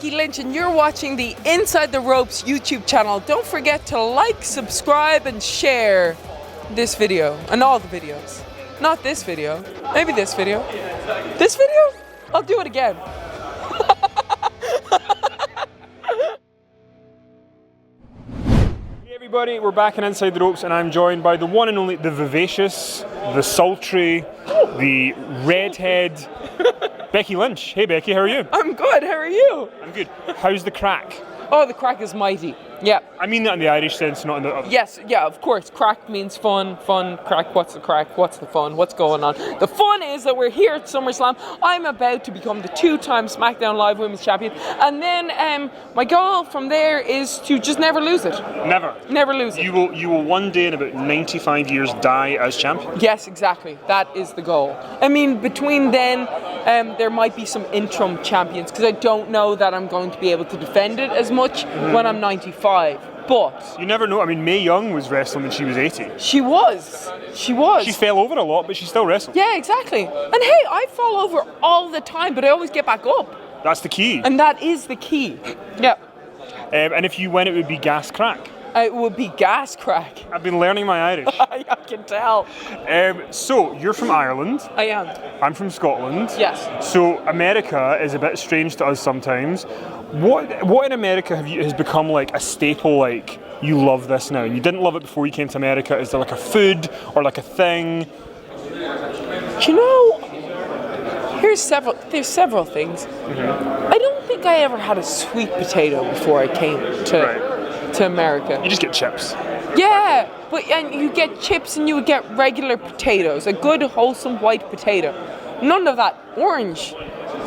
Becky Lynch and you're watching the Inside the Ropes YouTube channel. Don't forget to like, subscribe and share this video and all the videos. Not this video, maybe this video. This video? I'll do it again. Hey everybody, we're back in Inside the Ropes and I'm joined by the one and only, the vivacious, the sultry, the redhead, Becky Lynch. Hey Becky, how are you? I'm good, how are you? I'm good. How's the crack? Oh, the crack is mighty. Yeah. I mean that in the Irish sense, not in the... Yes, yeah, of course. Crack means fun, crack, what's the crack, what's the fun, what's going on? The fun is that we're here at SummerSlam. I'm about to become the 2-time SmackDown Live Women's Champion. And then my goal from there is to just never lose it. Never? Never lose it. You will one day in about 95 years die as champion? Yes, exactly. That is the goal. I mean, between then, there might be some interim champions because I don't know that I'm going to be able to defend it as much when I'm 95. But you never know. I mean, Mae Young was wrestling when she was 80. She was. She fell over a lot, but she still wrestled. Yeah, exactly. And hey, I fall over all the time, but I always get back up. That's the key. And that is the key. Yeah. And if you win, it would be gas crack. It would be gas crack. I've been learning my Irish. I can tell. So, you're from Ireland. I am. I'm from Scotland. Yes. So, America is a bit strange to us sometimes. What in America has become like a staple, like, you love this now? You didn't love it before you came to America. Is there like a food or like a thing? You know, there's several things. I don't think I ever had a sweet potato before I came to America. You just get chips. Yeah, and you get chips and you would get regular potatoes, a good wholesome white potato. None of that orange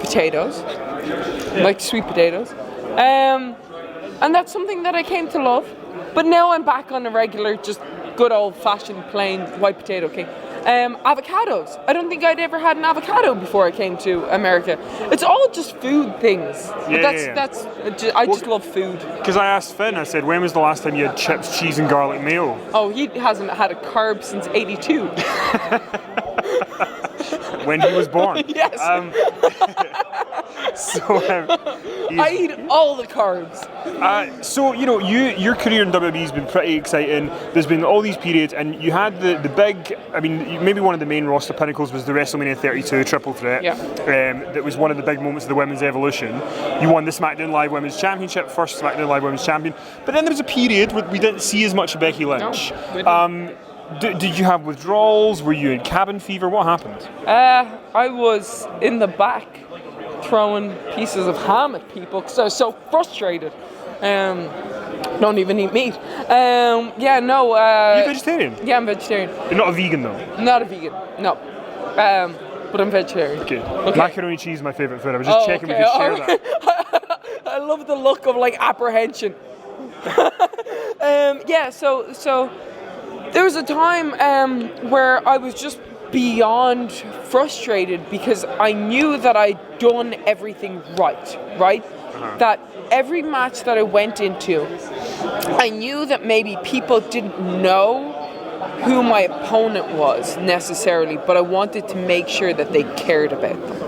potatoes, like sweet potatoes. And that's something that I came to love. But now I'm back on a regular, just good old fashioned plain white potato cake. Avocados. I don't think I'd ever had an avocado before I came to America. It's all just food things. I just love food. Because I asked Finn, I said, when was the last time you had chips, cheese and garlic mayo? Oh, he hasn't had a carb since '82. When he was born. Yes. I eat all the carbs. So, you know, your career in WWE has been pretty exciting. There's been all these periods, and you had the big, I mean, maybe one of the main roster pinnacles was the WrestleMania 32 Triple Threat. Yeah. That was one of the big moments of the women's evolution. You won the SmackDown Live Women's Championship, first SmackDown Live Women's Champion. But then there was a period where we didn't see as much of Becky Lynch. No, did you have withdrawals? Were you in cabin fever? What happened? I was in the back throwing pieces of ham at people because I was so frustrated. Don't even eat meat. You vegetarian? Yeah, I'm vegetarian. You're not a vegan though? Not a vegan, no. But I'm vegetarian. Okay. Macaroni cheese is my favourite food. I was just checking we could share that. I love the look of like apprehension. So there was a time where I was just beyond frustrated because I knew that I'd done everything right? That every match that I went into, I knew that maybe people didn't know who my opponent was necessarily, but I wanted to make sure that they cared about them.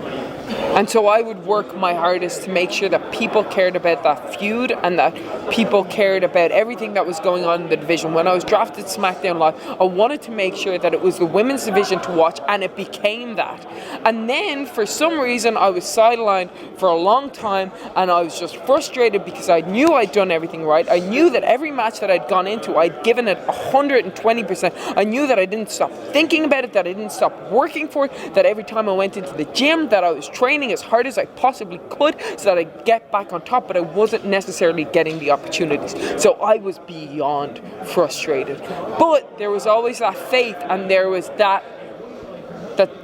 And so I would work my hardest to make sure that people cared about that feud and that people cared about everything that was going on in the division. When I was drafted to SmackDown Live, I wanted to make sure that it was the women's division to watch, and it became that. And then, for some reason, I was sidelined for a long time, and I was just frustrated because I knew I'd done everything right. I knew that every match that I'd gone into, I'd given it 120%. I knew that I didn't stop thinking about it, that I didn't stop working for it, that every time I went into the gym, that I was training as hard as I possibly could so that I'd get back on top, but I wasn't necessarily getting the opportunities. So I was beyond frustrated. But there was always that faith, and there was that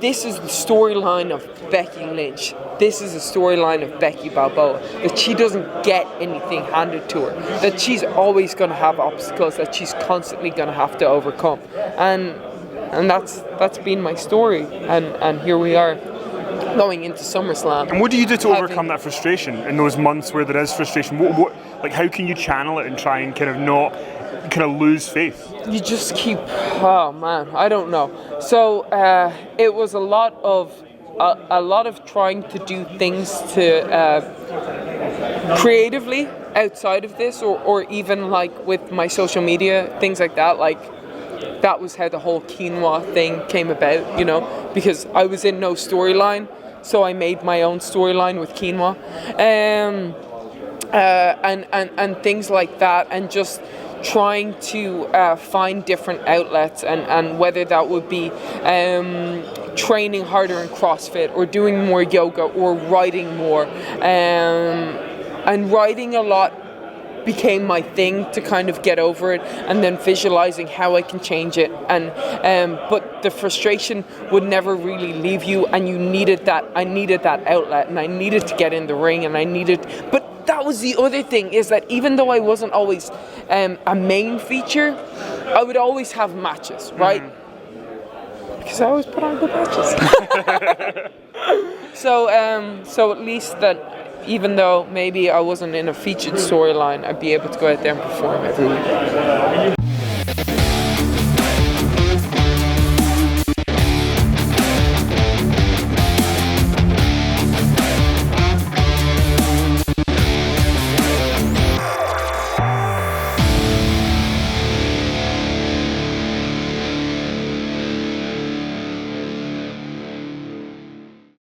this is the storyline of Becky Lynch. This is the storyline of Becky Balboa. That she doesn't get anything handed to her. That she's always going to have obstacles that she's constantly going to have to overcome. And that's been my story. And here we are, going into SummerSlam. And what do you do to overcome that frustration in those months where there is frustration? How can you channel it and try and kind of lose faith? You just keep, oh man, I don't know. So it was a lot of trying to do things to creatively outside of this, or even like with my social media, things like that, like that was how the whole quinoa thing came about, you know, because I was in no storyline, so I made my own storyline with quinoa, and things like that, and just trying to find different outlets, and whether that would be training harder in CrossFit, or doing more yoga, or writing more, and writing a lot became my thing to kind of get over it, and then visualizing how I can change it, and but the frustration would never really leave you, and you needed that. I needed that outlet, and I needed to get in the ring, and I needed, but that was the other thing, is that even though I wasn't always a main feature, I would always have matches, right? Because I always put on good matches. So at least that, even though maybe I wasn't in a featured storyline, I'd be able to go out there and perform every week.